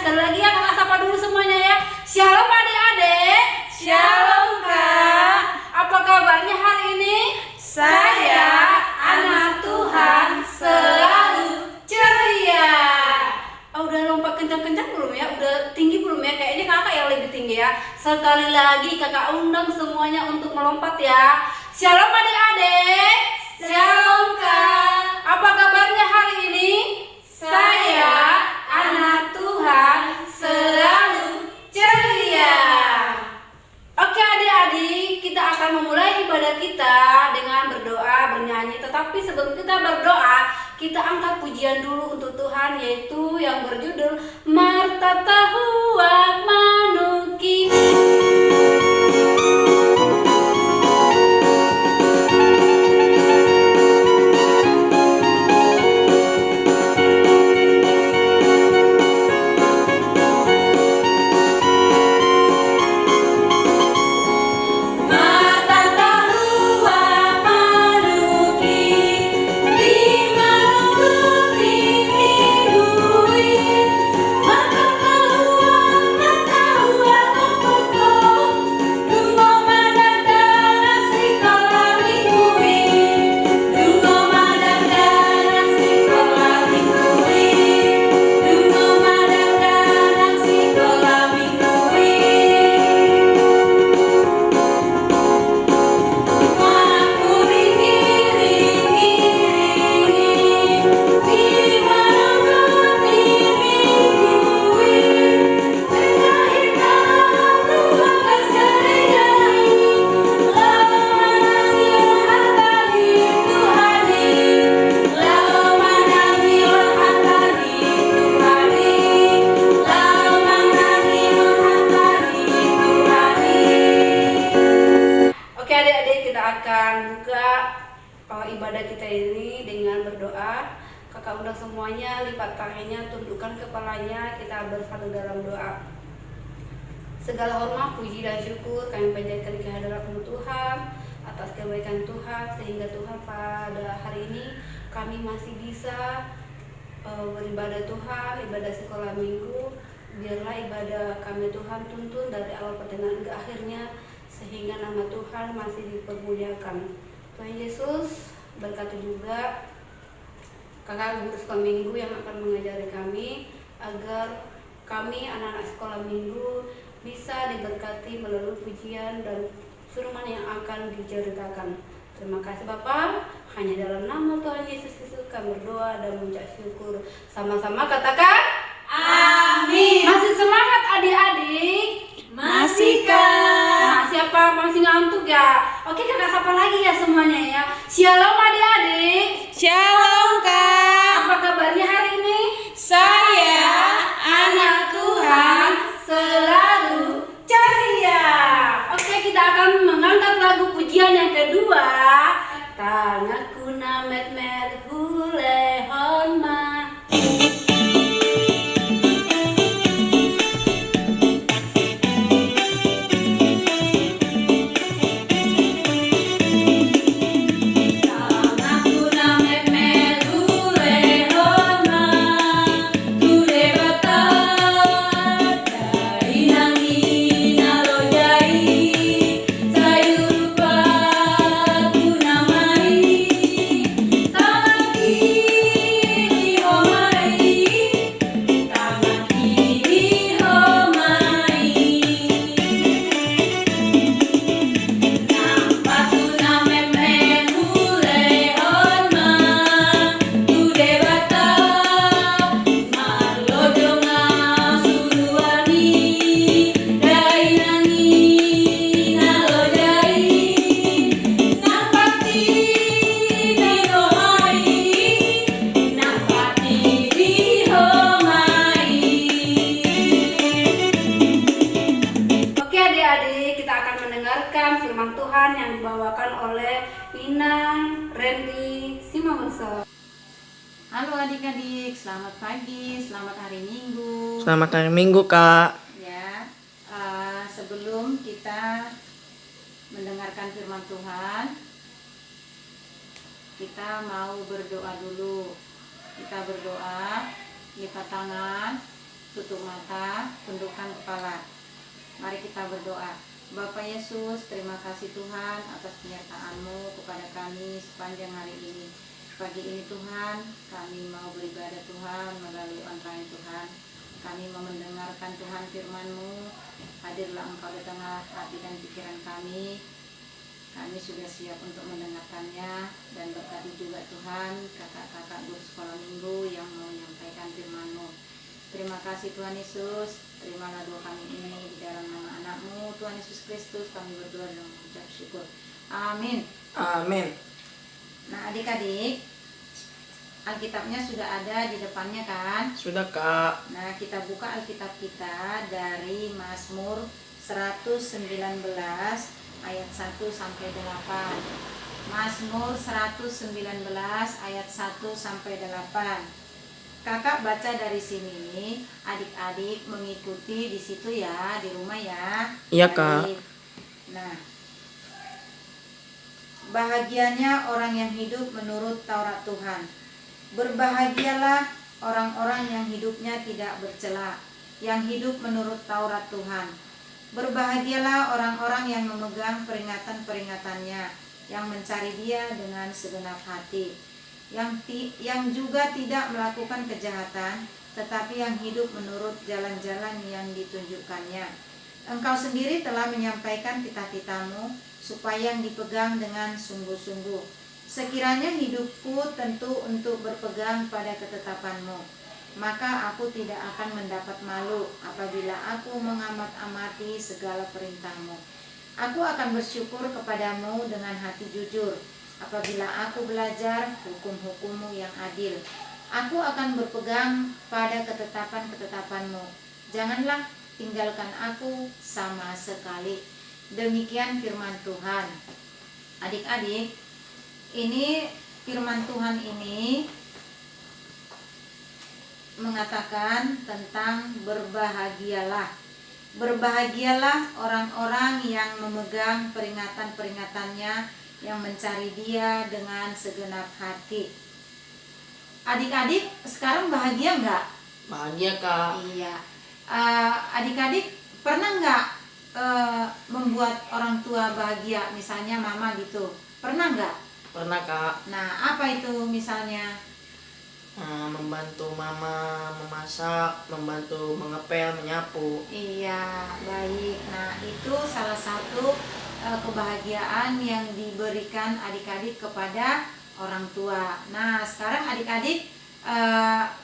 sekali lagi ya kakak sapa dulu semuanya ya. Shalom adik-adik. Shalom Kak. Apa kabarnya hari ini? Saya anak Tuhan selalu ceria. Udah lompat kencang-kencang belum ya? Udah tinggi belum ya? Kayaknya kakak yang lebih tinggi ya. Sekali lagi kakak undang semuanya untuk melompat ya. Shalom adik-adik. Shalom Kak. Apa kabarnya hari ini? Saya anak Tuhan selalu ceria. Oke adik-adik, kita akan memulai ibadah kita dengan berdoa, bernyanyi. Tetapi sebelum kita berdoa, kita angkat pujian dulu untuk Tuhan, yaitu yang berjudul Marta Tahuak Manuki. Ibadah kita ini dengan berdoa. Kakak undang semuanya, lipat tangannya, tundukkan kepalanya, kita bersatu dalam doa. Segala hormat, puji dan syukur kami panjatkan ke hadirat-Mu Tuhan atas kebaikan Tuhan, sehingga Tuhan pada hari ini kami masih bisa beribadah Tuhan, ibadah sekolah minggu. Biarlah ibadah kami Tuhan tuntun dari awal pertengahan ke akhirnya, sehingga nama Tuhan masih dipermuliakan. Tuhan Yesus berkati juga kakak guru sekolah minggu yang akan mengajari kami, agar kami anak-anak sekolah minggu bisa diberkati melalui pujian dan firman yang akan diceritakan. Terima kasih Bapa, hanya dalam nama Tuhan Yesus Kristus kami berdoa dan mengucap syukur. Sama-sama katakan Amin. Masih semangat adik-adik? Masih Kak. Siapa masih ngantuk ya? Oke, kakak sapa lagi ya semuanya ya. Shalom adik-adik. Shalom Kak. Apa kabarnya hari ini? Saya anak Tuhan selalu ceria. Oke, kita akan mengangkat lagu pujian yang kedua. Tanganku namet mer hulehon ma. Firman Tuhan yang dibawakan oleh Inang Randy Simamonso. Halo adik-adik, selamat pagi, selamat hari Minggu. Selamat hari Minggu Kak. Ya, sebelum kita mendengarkan firman Tuhan, kita mau berdoa dulu. Kita berdoa, lipat tangan, tutup mata, tundukkan kepala. Mari kita berdoa. Bapak Yesus, terima kasih Tuhan atas penyertaan-Mu kepada kami sepanjang hari ini. Pagi ini Tuhan, kami mau beribadah Tuhan melalui online Tuhan. Kami mau mendengarkan Tuhan firman-Mu. Hadirlah Engkau di tengah hati dan pikiran kami. Kami sudah siap untuk mendengarkannya, dan berkati juga Tuhan kakak-kakak guru sekolah minggu yang mau menyampaikan firman-Mu. Terima kasih Tuhan Yesus. Terimalah doa kami ini di dalam nama anak-Mu Tuhan Yesus Kristus. Kami berdoa dan mengucap syukur. Amin. Amin. Nah adik-adik, Alkitabnya sudah ada di depannya kan? Sudah Kak. Nah kita buka Alkitab kita dari Mazmur 119 ayat 1 sampai 8. Mazmur 119 ayat 1 sampai 8. Kakak baca dari sini, adik-adik mengikuti di situ ya, di rumah ya. Iya, Kak. Nah, bahagianya orang yang hidup menurut Taurat Tuhan. Berbahagialah orang-orang yang hidupnya tidak bercela, yang hidup menurut Taurat Tuhan. Berbahagialah orang-orang yang memegang peringatan-peringatannya, yang mencari Dia dengan segenap hati. Yang juga tidak melakukan kejahatan, tetapi yang hidup menurut jalan-jalan yang ditunjukkannya. Engkau sendiri telah menyampaikan titah-titah-Mu, supaya yang dipegang dengan sungguh-sungguh. Sekiranya hidupku tentu untuk berpegang pada ketetapan-Mu, maka aku tidak akan mendapat malu apabila aku mengamat-amati segala perintah-Mu. Aku akan bersyukur kepadamu dengan hati jujur, apabila aku belajar hukum-hukum-Mu yang adil. Aku akan berpegang pada ketetapan-ketetapan-Mu. Janganlah tinggalkan aku sama sekali. Demikian firman Tuhan. Adik-adik, ini firman Tuhan ini mengatakan tentang berbahagialah. Berbahagialah orang-orang yang memegang peringatan-peringatannya, yang mencari Dia dengan segenap hati. Adik-adik sekarang bahagia enggak? Bahagia Kak. Iya. Adik-adik pernah enggak membuat orang tua bahagia? Misalnya mama gitu. Pernah enggak? Pernah Kak. Nah, apa itu misalnya? Membantu mama memasak, membantu mengepel, menyapu. Iya, baik. Nah, itu salah satu kebahagiaan yang diberikan adik-adik kepada orang tua. Nah, sekarang adik-adik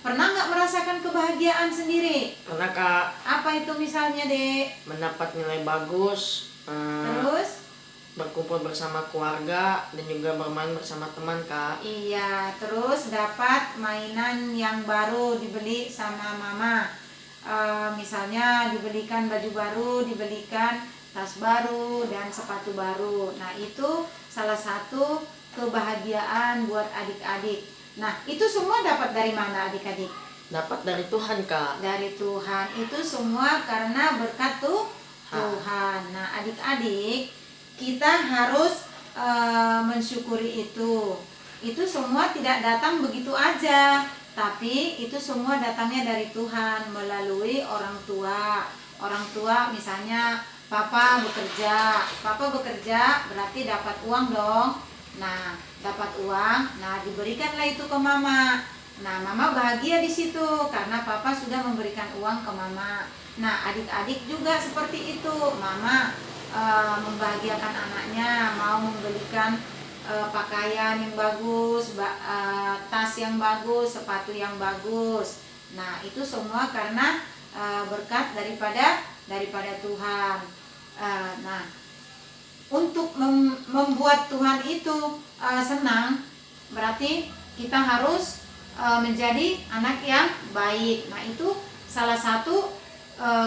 pernah nggak merasakan kebahagiaan sendiri? Pernah Kak. Apa itu misalnya, Dek? Mendapat nilai bagus, Terus? berkumpul bersama keluarga, dan juga bermain bersama teman Kak. Iya, terus dapat mainan yang baru dibeli sama mama. Misalnya dibelikan baju baru, dibelikan tas baru dan sepatu baru. Nah, itu salah satu kebahagiaan buat adik-adik. Nah, itu semua dapat dari mana adik-adik? Dapat dari Tuhan Kak. Dari Tuhan. Itu semua karena berkat Tuhan. Nah, adik-adik, kita harus mensyukuri itu. Itu semua tidak datang begitu aja, tapi itu semua datangnya dari Tuhan melalui orang tua. Orang tua misalnya Papa bekerja berarti dapat uang dong. Nah, dapat uang, nah diberikanlah itu ke mama. Nah, mama bahagia di situ karena papa sudah memberikan uang ke mama. Nah, adik-adik juga seperti itu. Mama membahagiakan anaknya, mau membelikan pakaian yang bagus, tas yang bagus, sepatu yang bagus. Nah, itu semua karena berkat daripada Tuhan. Nah, untuk membuat Tuhan itu senang, berarti kita harus menjadi anak yang baik. Nah, itu salah satu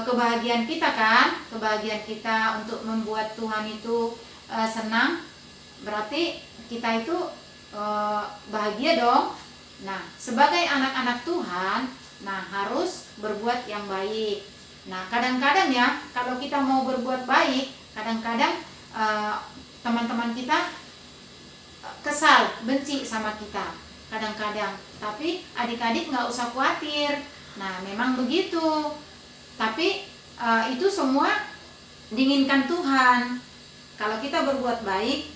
kebahagiaan kita kan, kebahagiaan kita untuk membuat Tuhan itu senang, berarti kita itu bahagia dong. Nah, sebagai anak-anak Tuhan, nah harus berbuat yang baik. Nah, kadang-kadang ya, kalau kita mau berbuat baik, kadang-kadang teman-teman kita kesal, benci sama kita kadang-kadang. Tapi adik-adik nggak usah khawatir. Nah, memang begitu. Tapi itu semua diinginkan Tuhan. Kalau kita berbuat baik,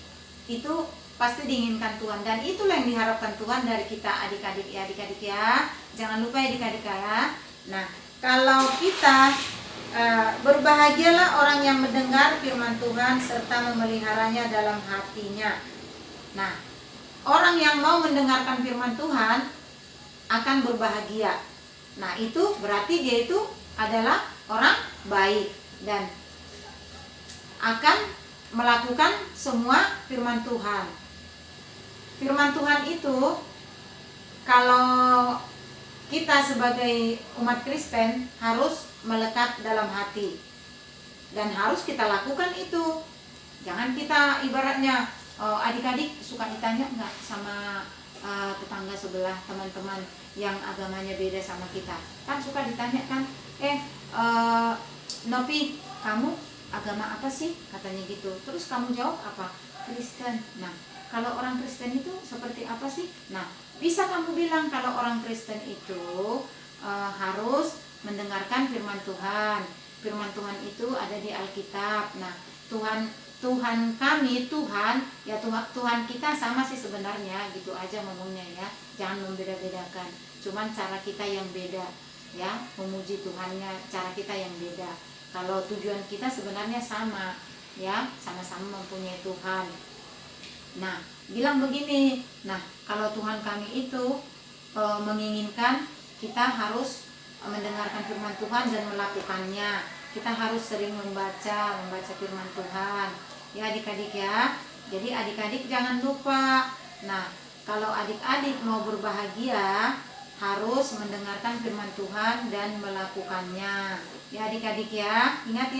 itu pasti diinginkan Tuhan, dan itulah yang diharapkan Tuhan dari kita adik-adik ya. Jangan lupa adik-adik ya. Nah, kalau kita berbahagialah orang yang mendengar firman Tuhan serta memeliharanya dalam hatinya. Nah, orang yang mau mendengarkan firman Tuhan akan berbahagia. Nah, itu berarti dia itu adalah orang baik dan akan melakukan semua firman Tuhan. Firman Tuhan itu kalau kita sebagai umat Kristen harus melekat dalam hati dan harus kita lakukan itu. Jangan kita ibaratnya adik-adik suka ditanya nggak sama tetangga sebelah, teman-teman yang agamanya beda sama kita, kan suka ditanya kan, Novi, kamu agama apa sih, katanya gitu. Terus kamu jawab apa? Kristen. Nah, kalau orang Kristen itu seperti apa sih? Nah, bisa kamu bilang kalau orang Kristen itu harus mendengarkan firman Tuhan. Firman Tuhan itu ada di Alkitab. Nah, Tuhan kami, Tuhan kita sama sih sebenarnya, gitu aja ngomongnya ya. Jangan membeda-bedakan. Cuman cara kita yang beda ya, memuji Tuhannya cara kita yang beda. Kalau tujuan kita sebenarnya sama ya, sama-sama mempunyai Tuhan. Nah, bilang begini, nah kalau Tuhan kami itu menginginkan kita harus mendengarkan firman Tuhan dan melakukannya. Kita harus sering membaca firman Tuhan ya adik-adik ya. Jadi adik-adik jangan lupa. Nah, kalau adik-adik mau berbahagia harus mendengarkan firman Tuhan dan melakukannya ya adik-adik ya. Ingat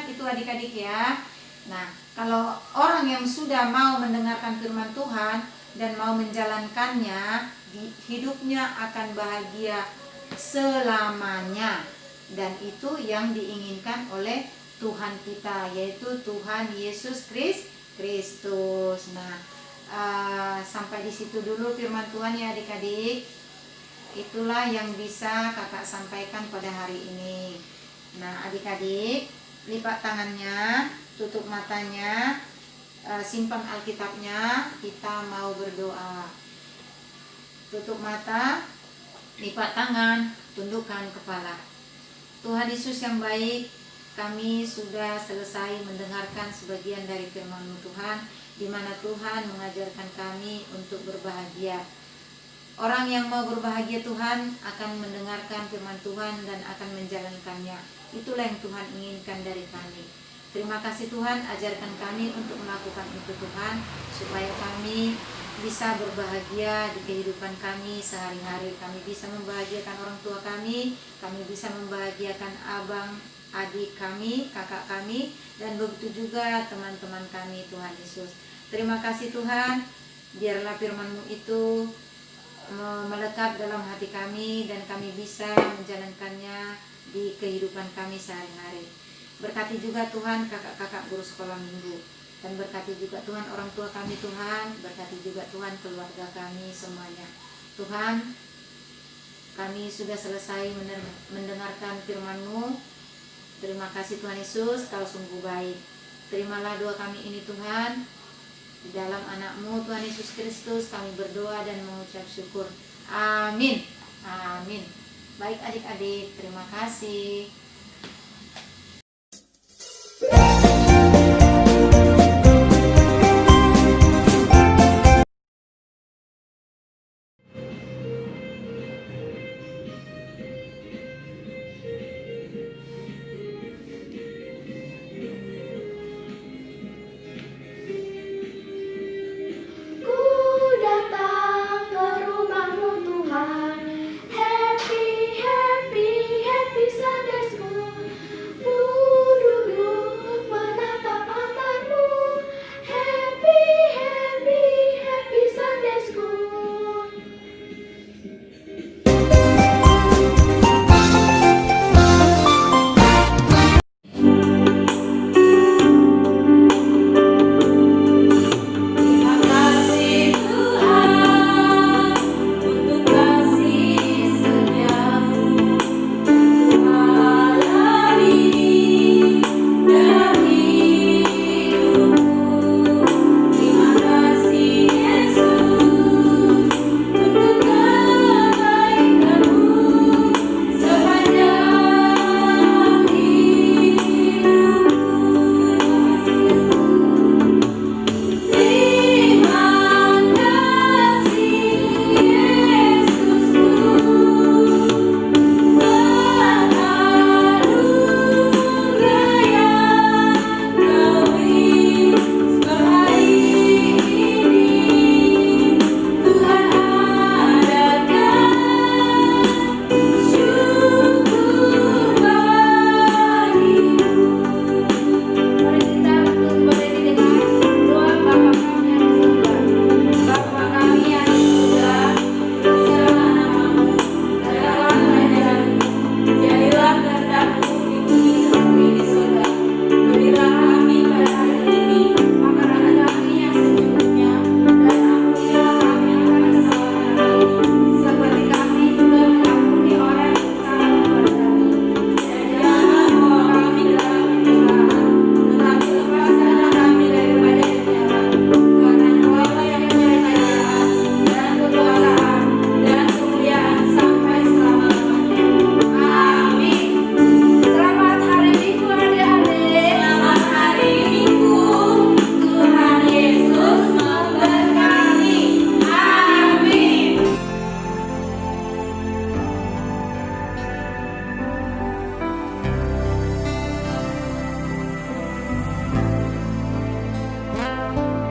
itu adik-adik ya. Nah, kalau orang yang sudah mau mendengarkan firman Tuhan dan mau menjalankannya, hidupnya akan bahagia selamanya. Dan itu yang diinginkan oleh Tuhan kita, yaitu Tuhan Yesus Kristus. Nah, sampai di situ dulu firman Tuhan ya adik-adik. Itulah yang bisa kakak sampaikan pada hari ini. Nah, adik-adik, lipat tangannya, tutup matanya, simpan Alkitabnya, kita mau berdoa. Tutup mata, lipat tangan, tundukkan kepala. Tuhan Yesus yang baik, kami sudah selesai mendengarkan sebagian dari firman-Mu Tuhan, di mana Tuhan mengajarkan kami untuk berbahagia. Orang yang mau berbahagia Tuhan akan mendengarkan firman Tuhan dan akan menjalankannya. Itulah yang Tuhan inginkan dari kami. Terima kasih Tuhan, ajarkan kami untuk melakukan itu Tuhan, supaya kami bisa berbahagia di kehidupan kami sehari-hari. Kami bisa membahagiakan orang tua kami bisa membahagiakan abang, adik kami, kakak kami, dan begitu juga teman-teman kami Tuhan Yesus. Terima kasih Tuhan, biarlah firman-Mu itu melekat dalam hati kami dan kami bisa menjalankannya di kehidupan kami sehari-hari. Berkati juga Tuhan kakak-kakak guru sekolah minggu, dan berkati juga Tuhan orang tua kami Tuhan, berkati juga Tuhan keluarga kami semuanya. Tuhan, kami sudah selesai mendengarkan firman-Mu. Terima kasih Tuhan Yesus, Kau sungguh baik. Terimalah doa kami ini Tuhan, di dalam anak-Mu Tuhan Yesus Kristus kami berdoa dan mengucap syukur. Amin. Amin. Baik adik-adik, terima kasih.